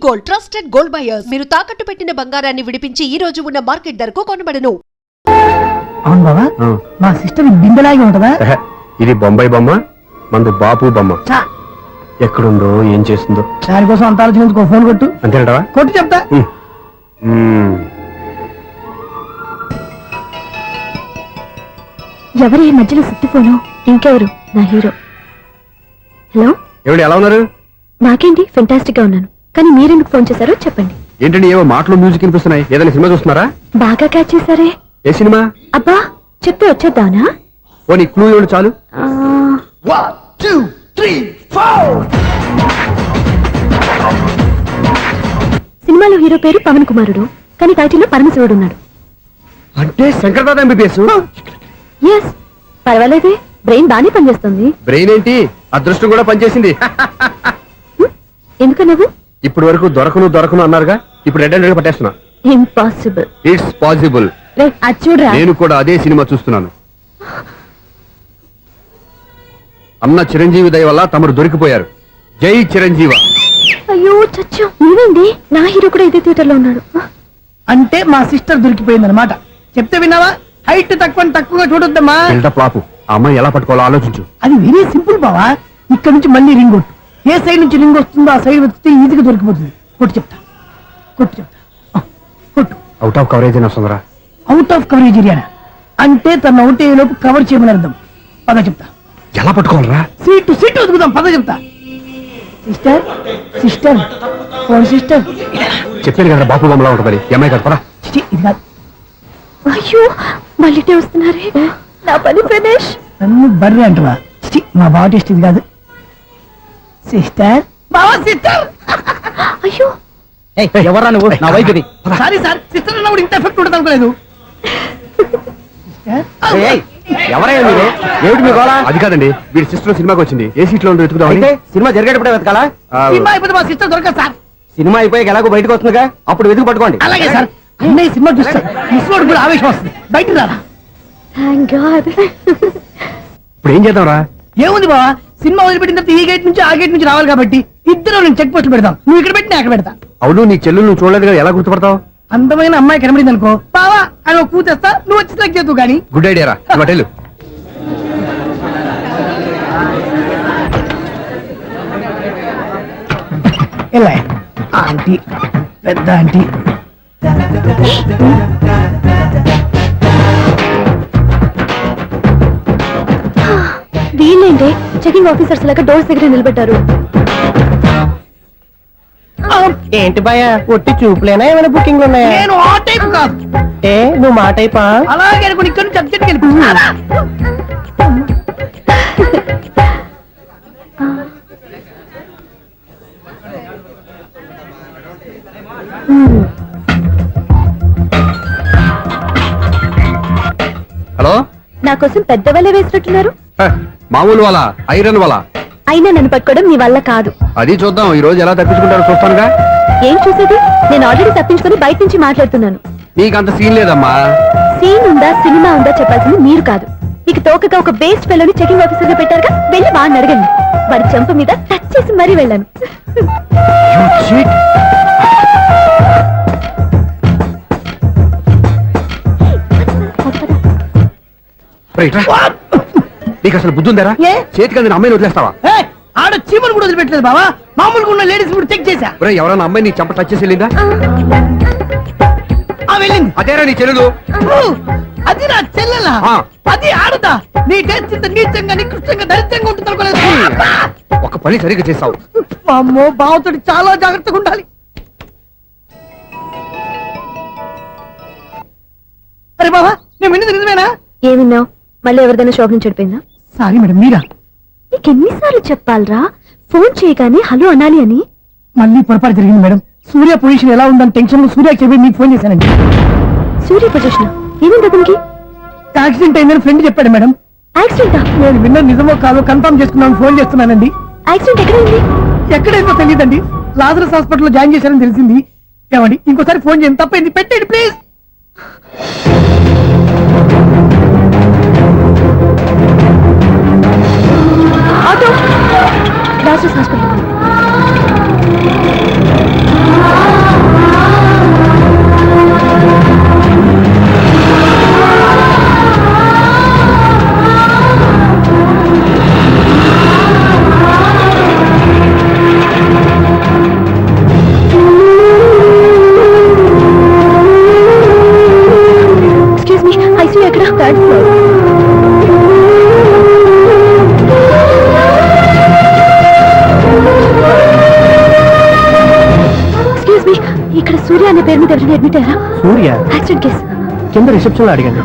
Gold, trusted gold buyers. మీరు తాకట్టు పెట్టిన బంగారాన్ని విడిపించి ఈ రోజు ఉన్న మార్కెట్ ధరకు కొనబడను. అవును బావా, మా సిస్టర్ బిందెలాగే ఉంటదా? ఇది బొంబాయి బొమ్మ, మందు బాపు బొమ్మ. ఎక్కడుందో ఏం చేస్తుందో దానికోసం అంత ఆలోచించుకో. ఫోన్ కొట్టు. అంతేనటవా? కొట్టు చెప్తా. ఎవరు ఈ మధ్యలో సుత్తి ఫోను? ఇంకెవరు? నా హీరో. హలో, ఎవరు ఎలా ఉన్నారు? నాకేంటి, ఫెంటాస్టిక్ గా ఉన్నాను. కానీ మీరెందుకు ఫోన్ చేశారో చెప్పండి. ఏంటండి ఏవో మాటలు మ్యూజిక్ వినిపిస్తున్నాయి? ఏదైనా సినిమా చూస్తున్నారా? బాగా క్యాచ్ చేశారే. ఏ సినిమా? అబ్బా, చెప్తే వచ్చేద్దానా? ఓ నీ క్లూ ఇవ్వండి చాలు. సినిమాలో హీరో పేరు పవన్ కుమారుడు, కానీ టైటిల్లో పరమశివుడు ఉన్నాడు. అంటే శంకర్దాద ఎంబీబీఎస్. ఎస్, పర్వాలేదే, బ్రెయిన్ బానే పనిచేస్తుంది. బ్రెయిన్ ఏంటి, అదృష్టం కూడా పనిచేసింది. ఎందుకు నువ్వు? ఇప్పటి వరకు దొరకను అన్నారుగా, ఇప్పుడు రెడ్ అండ్ పట్టేస్తున్నా. ఇంపాసిబుల్. It's possible. అది చూడరా. నేను కూడా అదే సినిమా చూస్తున్నాను. అన్న చిరంజీవి దయ వల్ల తమరు దొరికిపోయారు. జై చిరంజీవ. అయ్యో చచ్చా, నీవేంటి? నా హీరో కూడా ఇదే థియేటర్ లో ఉన్నాడు. అంటే మా సిస్టర్ దొరికిపోయింది అనమాట. చెప్తే విన్నావా? హైట్ తక్కువగా చూడొద్దమ్మా. పాపు, ఆ అమ్మాయి ఎలా పట్టుకోవాలో ఆలోచించు. అది వెరీ సింపుల్ బావా. ఇక్కడ నుంచి మళ్ళీ రింగ్ కొట్టు. ఏ సైడ్ నుంచి రింగ్ వస్తుందో ఆ సైడ్ వెతికితే ఈజీగా దొరికిపోతుంది. కొట్టు చెప్తా. కొట్టు. అవుట్ ఆఫ్ కవరేజ్ అని వస్తుందిరా. అవుట్ ఆఫ్ కవరేజ్ ఏరియా అంటే తన అవుట్ అయ్యే లోపు కవర్ చేయమని అర్థం. పద చెప్తా. ఎలా పట్టుకోవాలరా? సీటు వదుకుదాం. పద చెప్తా. Sister phone sister. చెప్పాను కదా బాపు బొమ్మలా ఉంటుంది. అమ్మాయి కదా పరా. ఇది కాదు. అయ్యో, మళ్ళీ వస్తున్నారే. నా పని ఫినిష్. నన్ను బర్రె అంటవా? మా బావ టేస్ట్ ఇది కాదు. సిస్టర్, బావా సిస్టర్. అయ్యో, ఎవరా నువ్వు? నా వైఫ్ ఇది. సారీ సార్, సిస్టర్ అన్నప్పుడు ఇంత ఎఫెక్ట్ ఉండదు అనుకోలేదు. ఎవరైనా మీరు? ఏమిటి మీ గోళ? అది కాదండి, వీడి సిస్టర్ సినిమాకి వచ్చింది. ఏ సీట్ లో వెతుకుదాం. సినిమా జరిగేటప్పుడే వెతకాలా? సినిమా అయిపోతే మా సిస్టర్ దొరకదు సార్. సినిమా అయిపోయి ఎలాగో బయటకు వస్తుందిగా, అప్పుడు వెతుకు పట్టుకోండి. అలాగే సార్. అన్నయ్య సినిమా చూస్తారు, ముసలోడు కూడా ఆవేశం వస్తుంది. బయటకు రారా. Thank God. ఇప్పుడు ఏం చేద్దాం రా? ఏముంది బావా, సినిమా వదిలిపెట్టిన తర్వాత ఈ గేట్ నుంచి ఆ గేట్ నుంచి రావాలి కాబట్టి ఇద్దరు నేను చెక్ పోస్టులు పెడతాం. నువ్వు ఇక్కడ పెట్టి నేను అక్కడ పెడతా. అవును, నీ చెల్లెలు నువ్వు చూడలేదు కదా, ఎలా గుర్తుపడతావు? అందమైన అమ్మాయి కనబడింది అనుకో, బావా అని ఒక కూతేస్తా, నువ్వు వచ్చి సెలెక్ట్ చేద్దు కానీ. గుడ్ ఐడియా రా. హోటల్ ఎలా ఆంటీ, పెద్ద ఆంటీ. వీళ్ళేంటి చెకింగ్ ఆఫీసర్స్ లాగా డోర్స్ దగ్గర నిలబెట్టారు? ఏంటి భయ, ఒట్టి చూపులేనా ఏమైనా బుకింగ్ ఉన్నాయా? నేను ఆ టైప్ కాదు. ఏ నువ్వు మా టైపా? అలాగే అనుకుని ఇక్కడ నుంచి అర్జెంట్కి వెళ్ళిపోతున్నా. హలో, నా కోసం పెద్ద వలే వేసినట్టున్నారు. మామూలు వాళ్ళ ఐరన్ వాళ్ళ. అయినా నన్ను పట్టుకోవడం మీ వల్ల కాదు. అది చూద్దాం, ఈ రోజు ఎలా తప్పించుకుంటారో చూస్తానుగా. ఏం చూసేది? నేను ఆల్రెడీ తప్పించుకొని బయట నుంచి మాట్లాడుతున్నాను. నీకంత సీన్ లేదమ్మా. సీన్ ఉందా సినిమా ఉందా చెప్పాల్సింది మీరు కాదు. మీకు తోకగా ఒక బేస్ట్ ఫెలోని చెకింగ్ ఆఫీసర్ గా పెట్టారుగా, వెళ్ళి వాడిని అడగండి. వాడి చెంప మీద టచ్ చేసి మరీ వెళ్ళాను. నీకు అసలు బుద్ధి ఉందారా? చేతికి అందిన అమ్మాయిని వదిలేస్తావా? ఆడ చీమను కూడా వదిలిపెట్టలేదు బావా. మామూలుగా ఉన్న లేడీస్ కూడా చెక్ చేశా. ఎవరైనా అమ్మాయి నీ చెంప టచ్ చేసి వెళ్ళిందా? వెళ్ళింది. అదేరా నీ చెల్లెలు? అది నా చెల్లెలా? అది ఆడదా? నీ టేస్ట్ ఇంత నీచంగా నికృష్టంగా దరిద్రంగా ఉంటుంది అనుకోలేదు. ఒక పని సరిగ్గా చేస్తావు. అమ్మో, బావతోటి చాలా జాగ్రత్తగా ఉండాలి. అరే బావా, నేను విన్నది నిజమేనా? ఏమిన్నావు? మళ్ళీ ఎవరిదైనా షాప్ నుంచి చెడిపోయిందా? సారీ మేడం, మీరా? నీకెన్నిసార్లు చెప్పాలరా ఫోన్ చేయగానే హలో అనాలి అని? మళ్ళీ పొరపాటు జరిగింది మేడం. సూర్య పొజిషన్ ఎలా ఉందని టెన్షన్ లో సూర్యకి చెప్పి మీకు ఫోన్ చేశానండి. సూర్య పొజిషన్ ఏమైంది అతనికి? యాక్సిడెంట్ అయిందని ఫ్రెండ్ చెప్పాడు మేడం. యాక్సిడెంటా? నేను విన్న నిజమో కాదో కన్ఫర్మ్ చేసుకున్నాను, ఫోన్ చేస్తున్నానండి. యాక్సిడెంట్ ఎక్కడైంది? ఎక్కడైందో తెలియదండి. లాజరస్ హాస్పిటల్లో జాయిన్ చేశారని తెలిసింది. ఏమండి, ఇంకోసారి ఫోన్ చేయండి. తప్పైంది, పెట్టండి please. Auto Lazarus hospital. Surya అనే పేరు మీద ఎవరైనా అడ్మిట్ అయ్యారా? Surya accident case. కింద రిసెప్షన్ లో అడిగాను.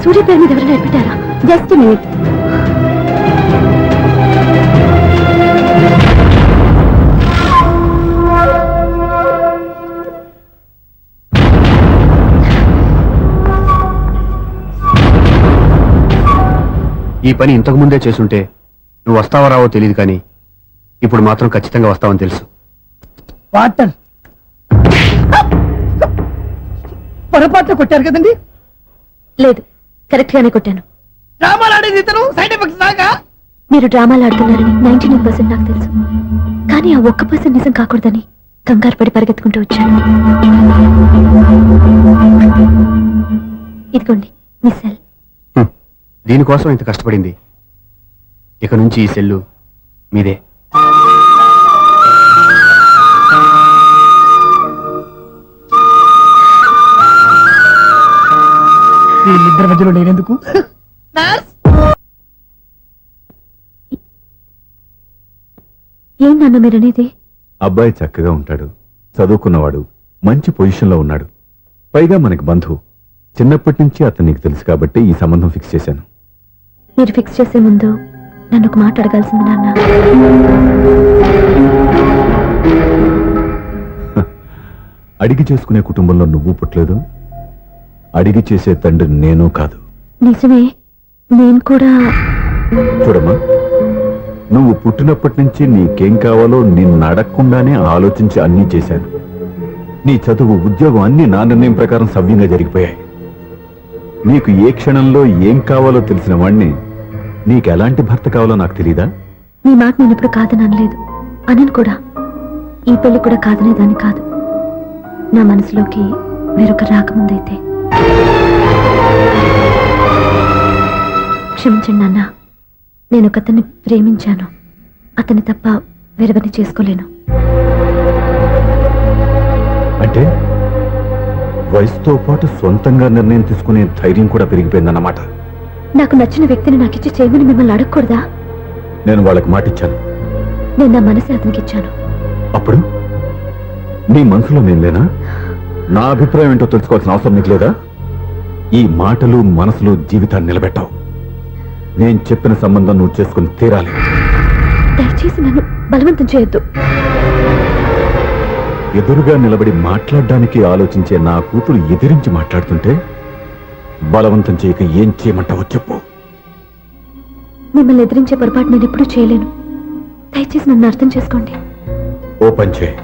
సూర్య పేరు మీద ఎవరైనా అడ్మిట్ అయ్యారా? Just minute. ఈ పని ఇంతకు ముందే చేసుంటే నువ్వు వస్తావో రావో తెలియదు, కానీ ఇప్పుడు మాత్రం ఖచ్చితంగా వస్తావని తెలుసు. వాటర్ పొరపాట్లు కొట్టారు కదండి. లేదు, కరెక్ట్ గానే కొట్టాను. డ్రామాలు ఆడేది ఇతను, సైడ్ ఎఫెక్ట్స్ దాకా. మీరు డ్రామాలు ఆడుతున్నారని 99% నాకు తెలుసు, కానీ ఆ 1% నిజం కాకూడదని కంగారు పడి పరిగెత్తుకుంటూ వచ్చాను. ఇదిగోండి మీ సెల్. దీనికోసం ఇంత కష్టపడింది. ఇక నుంచి ఈ సెల్లు మీదే. వీళ్ళిద్దరి మధ్యలో నేనెందుకు? ఏం నాన్న మీరనేది? అబ్బాయి చక్కగా ఉంటాడు, చదువుకున్నవాడు, మంచి పొజిషన్లో ఉన్నాడు, పైగా మనకి బంధువు. చిన్నప్పటి నుంచి అతను నీకు తెలుసు కాబట్టి ఈ సంబంధం ఫిక్స్ చేశాను. మీరు ఫిక్స్ చేసే ముందు నన్ను ఒక మాట అడగాల్సింది నాన్న. అడిగి చేసుకునే కుటుంబంలో నువ్వు పుట్టలేదు, అడిగి చేసే తండ్రి నేను కాదు. నిజమే, నేను కూడా. చూడమ్మా, నువ్వు పుట్టినప్పటి నుంచి నీకేం కావాలో నిన్ను అడగకుండానే ఆలోచించి అన్నీ చేశాను. నీ చదువు, ఉద్యోగం అన్నీ నా నిర్ణయం ప్రకారం సవ్యంగా జరిగిపోయాయి. నీకు ఏ క్షణంలో ఏం కావాలో తెలిసిన వాణ్ణి నీకు ఎలాంటి భర్త కావాలో నాకు తెలీదా? మీ మాట నేను ఎప్పుడు కాదని అనలేదు, అనను కూడా. ఈ పెళ్లి కూడా కాదనేదాన్ని కాదు. నా మనసులోకి వేరొక రాకముందైతే. క్షమించండి నాన్న, నేను ఒకతన్ని ప్రేమించాను. అతన్ని తప్ప వేరెవరిని చేసుకోలేను. అంటే వయసుతో పాటు సొంతంగా నిర్ణయం తీసుకునే ధైర్యం కూడా పెరిగిపోయిందన్నమాట. నాకు నచ్చిన వ్యక్తిని నాకిచ్చి చేయమని మిమ్మల్ని అడగకూడదా? నేను వాళ్ళకి మాటిచ్చాను. నేను నా మనసు అతనికి ఇచ్చాను. అప్పుడు నీ మనసులో నేను లేనా? నా అభిప్రాయం ఏంటో తెలుసుకోవాల్సిన అవసరం నీకు లేదా? ఈ మాటలు మనసులు జీవితాన్ని నిలబెట్టావు. నేను చెప్పిన సంబంధం నువ్వు చేసుకుని తీరాలి. దయచేసి నన్ను బలవంతం చేయొద్దు. ఎదురుగా నిలబడి మాట్లాడడానికి ఆలోచించే నా కూతురు ఎదిరించి మాట్లాడుతుంటే బలవంతం చేయక ఏం చేయమంటావో చెప్పు. మిమ్మల్ని ఎదిరించే పొరపాటు నేను ఎప్పుడూ చేయలేను. దయచేసి నన్ను అర్థం చేసుకోండి. ఓ పని చేయి,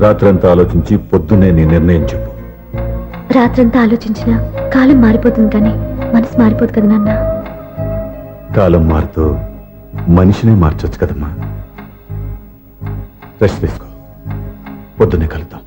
రాత్రంతా ఆలోచించి పొద్దున్నే నీ నిర్ణయం చెప్పు. రాత్రంతా ఆలోచించినా కాలం మారిపోతుంది, కానీ మనసు మారిపోదు కదా నాన్న. కాలం మారుతూ మనిషినే మార్చొచ్చు కదమ్మా. రెస్ట్ తీసుకో, పొద్దున్నే కలుద్దాం.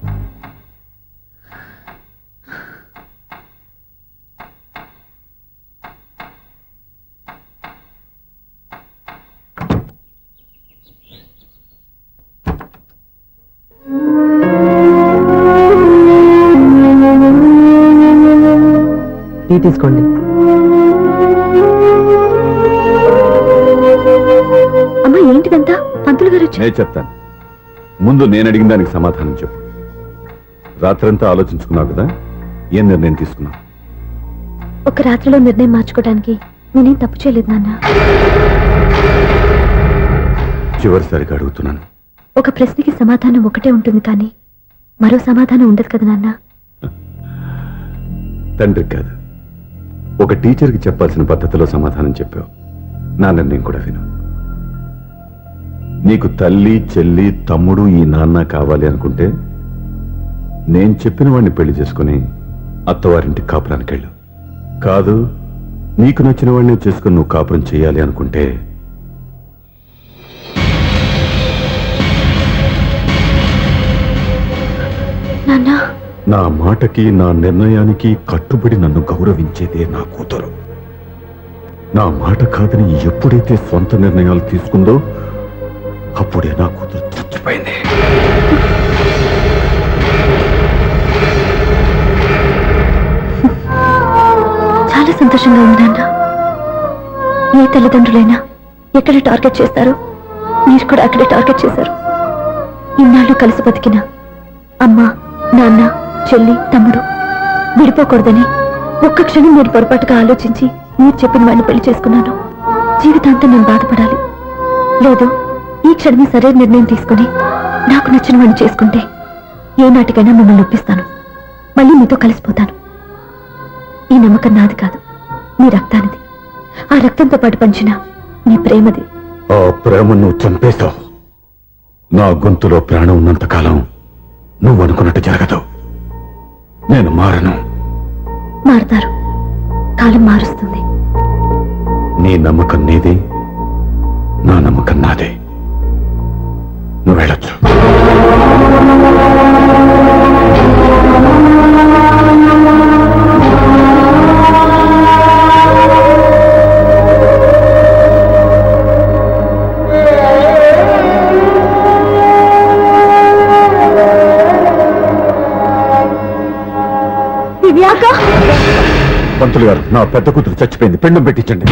టీ తీసుకోండి. అమ్మా, ఏంటిదంతా? పంతులు గారు వచ్చి. నేను చెప్తాను, ముందు నేను అడిగిన దానికి సమాధానం చెప్పు. రాత్రంతా ఆలోచించుకున్నావు కదా, ఏం నిర్ణయం తీసుకున్నావు? ఒక రాత్రిలో నిర్ణయం మార్చుకోవడానికి నేనేం తప్పు చేయలేదు నాన్న. చివరిసారిగా అడుగుతున్నాను. ఒక ప్రశ్నకి సమాధానం ఒకటే ఉంటుంది, కానీ మరో సమాధానం ఉండదు కదా నాన్న. తండ్రికి కాదు, ఒక టీచర్కి చెప్పాల్సిన పద్ధతిలో సమాధానం చెప్పావు. నా నిర్ణయం కూడా విను. నీకు తల్లి, చెల్లి, తమ్ముడు, ఈ నాన్న కావాలి అనుకుంటే నేను చెప్పిన వాడిని పెళ్లి చేసుకుని అత్తవారింటికి కాపురానికి వెళ్ళు. కాదు, నీకు నచ్చిన వాడిని చేసుకుని నువ్వు కాపురం చేయాలి అనుకుంటే నాన్న, నా మాటకి, నా నిర్ణయానికి కట్టుబడి నన్ను గౌరవించేదే నా కూతురు. నా మాట కాదని ఎప్పుడైతే సొంత నిర్ణయాలు తీసుకుందో అప్పుడే నా కూతురు చచ్చిపోయింది. చాలా సంతోషంగా ఉంది నాన్న. ఏ తల్లిదండ్రులైనా ఎక్కడ టార్గెట్ చేస్తారో మీరు కూడా అక్కడే టార్గెట్ చేశారు. ఇన్నాళ్ళు కలిసి బతికిన అమ్మ, నాన్న, చెల్లి, తమ్ముడు విడిపోకూడదని ఒక్క క్షణం నేను పొరపాటుగా ఆలోచించి మీరు చెప్పిన వాడిని పెళ్లి చేసుకున్నాను. జీవితాంతం నేను బాధపడాలి. లేదు, ఈ క్షణమే సరైన నిర్ణయం తీసుకుని నాకు నచ్చిన వాడిని చేసుకుంటే ఏ నాటికైనా మిమ్మల్ని ఒప్పిస్తాను. మళ్ళీ మీతో కలిసిపోతాను. ఈ నమ్మకం నాది కాదు, మీ రక్తానిది. ఆ రక్తంతో పాటు పంచిన మీ ప్రేమది. ఆ ప్రేమ నువ్వు చంపేశావు. నా గొంతులో ప్రాణం ఉన్నంత కాలం నువ్వు అనుకున్నట్టు జరగదు. నేను మారను. మారుతారు, కాలం మారుస్తుంది. నీ నమ్మకం నీదే, నా నమ్మకం నాదే. నువ్వు వెళ్ళొచ్చు. దివ్యాక, పంతులు గారు, నా పెద్ద కూతురు చచ్చిపోయింది, పిండం పెట్టించండి.